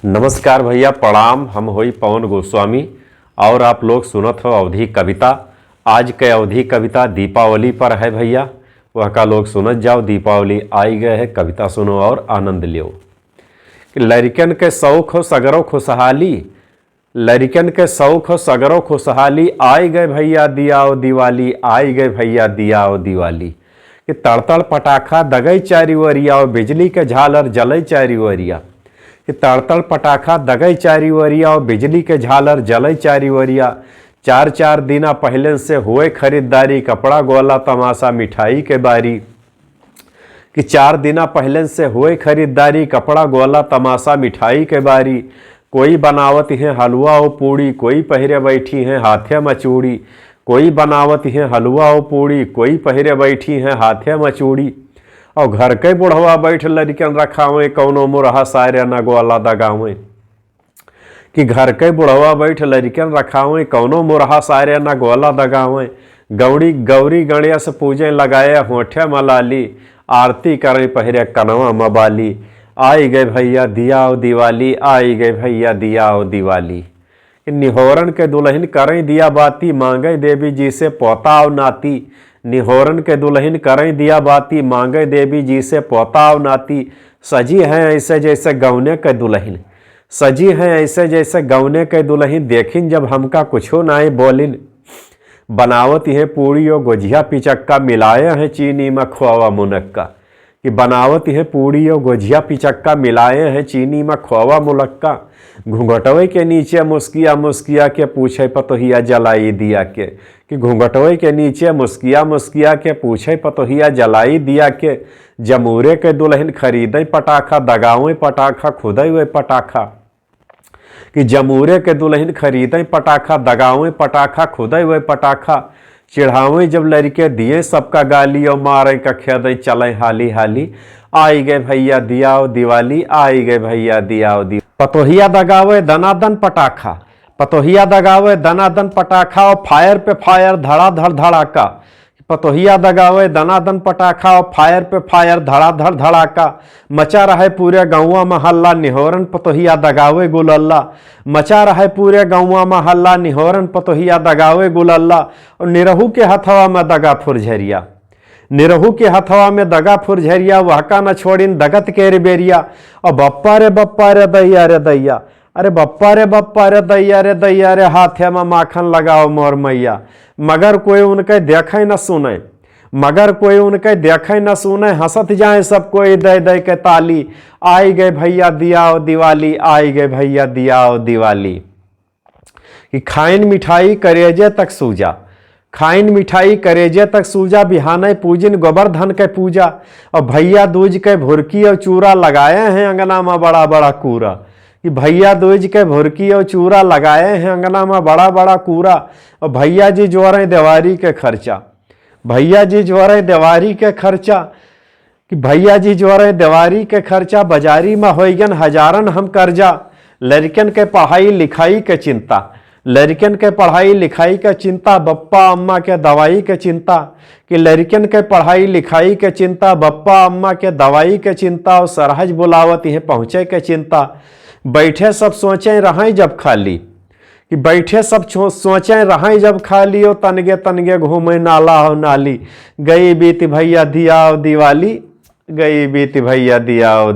नमस्कार भैया, प्रणाम। हम होई पवन गोस्वामी और आप लोग सुनत हो अवधि कविता। आज के अवधि कविता दीपावली पर है भैया, वह का लोग सुनत जाओ। दीपावली आई गए है, कविता सुनो और आनंद लियो। लड़कन के शौक हो सगरो खुशहाली, लड़कन के शौक हो सगरो खुशहाली, आई गए भैया दियाओ दिवाली, आई गए भैया दियाओ दिवाली। कि तड़तड़ पटाखा दगई चारी वरिया और बिजली के झालर जलई चारी वरिया। कि तड़तड़ पटाखा दगई चारी वरिया और बिजली के झालर जलई चारी वरिया। चार चार दिना पहले से हुए खरीदारी, कपड़ा गोला तमाशा मिठाई के बारी। कि 4 दिना पहले से हुए खरीदारी, कपड़ा गोला तमाशा मिठाई के बारी। कोई बनावत है हलवा और पूड़ी, कोई पहिरे बैठी हैं हाथे मचूड़ी। कोई बनावत है हलवा और पूड़ी, कोई पहिरे बैठी हैं हाथे मचूड़ी। और घर के बुढ़वा बैठ लड़कन रखावे, कौनो मुरहा सारे न गोला दगावे। कि घर के बुढ़वा बैठ लड़कन रखावे, कौनो मुरहा सारे न गोला दगावे। गौरी गौरी गणेश पूजे लगाए होठे मलाली, आरती करें पहिरे कनवा मबाली। आई गए भैया दियाओ दिवाली, आई गए भैया दियाओ दिवाली। निहोरन के दुल्हन करें दिया बाती, मांगे देवी जी से पोता और नाती। निहोरन के दुल्हन करें दिया बाती, मांगे देवी जी से पोता और नाती। सजी हैं ऐसे जैसे गौने के दुल्हन, सजी हैं ऐसे जैसे गौने के दुल्हन, देखिन जब हमका कुछो नाई बोलिन। बनावत है पूड़ी और गोझिया पिचक्का, मिलाए हैं चीनी में खोवा मुनक्का। कि बनावत है पूड़ी और गोझिया पिचक्का, मिलाए हैं चीनी में खोवा मुनक्का। घूंघटवे के नीचे मुस्किया मुस्किया के पूछे पतोहिया जलाई दिया के। कि घूंघटवे के नीचे मुस्किया मुस्किया के पूछे पतोहिया जलाई दिया के। जमूरे के दुल्हन खरीदे पटाखा, दगावे पटाखा खुदे हुए पटाखा। कि जमूरे के दुल्हन खरीदे पटाखा, दगावे पटाखा खुदे हुए पटाखा। चिढ़ावे जब लड़के दिए सबका गाली, और मारे का खेदे चले हाली हाली। आई गए भैया दियाओ दिवाली, आई गए भैया दियाओ दिवाली। पतोहिया दगावे दनादन पटाखा, पतोहिया दगावे दनादन पटाखा, और फायर पे फायर धड़ाधड़ धड़ाका। पतोहिया दगावे दनादन पटाखा, और फायर पे फायर धड़ाधड़ धड़ाका। मचा रहे पूरे गौवा महल्ला, निहोरन पतोहिया दगावे गुलल्ला। मचा रहे पूरे गौवा महल्ला, निहोरन पतोहिया दगावे गुलल्ला। और निरहू के हथवा में दगा फुरझरिया, निरहू के हथवा में दगा फुरझरिया, वहका न छोड़िन दगत के रिबेरिया। और बप्पा रे दैया रे दैया, अरे बप्पा रे दैया रे दैया रे, हाथे में माखन लगाओ मोर मैया। मगर कोई उनके देखे न सुने, मगर कोई उनके देखे न सुने, हंसत जाए सब कोई दे दे के ताली। आई गए भैया दियाओ दिवाली, आई गए भैया दियाओ दिवाली। कि खाइन मिठाई करेजे तक सूजा, खाइन मिठाई करेजे तक सूजा, बिहाने पूजिन गोवर्धन के पूजा। और भैया दूज के भुरकी और चूरा, लगाए हैं अंगना में बड़ा बड़ा कूरा। कि भैया दूज के भुरकी और चूरा, लगाए हैं अंगना में बड़ा बड़ा कूरा। और भैया जी जोरे देवारी के खर्चा, भैया जी जोरे देवारी के खर्चा। कि भैया जी जोरे देवारी के खर्चा, बाजारी में होइगन हजारन हम कर्जा। लड़कन के पढ़ाई लिखाई के चिंता, लड़कन के पढ़ाई लिखाई के चिंता, बप्पा अम्मा के दवाई के चिंता। कि लड़कन के पढ़ाई लिखाई के चिंता, बप्पा अम्मा के दवाई के चिंता। और सरहज बुलावत है पहुँचे के चिंता। बैठे सब सोचें रहें जब खाली, कि बैठे सब सोचें रहें जब खाली। और तनगे तनगे घूमे नाला हो नाली। गई बीत भैया दियाओ दिवाली, गई बीत भैया दियाओ।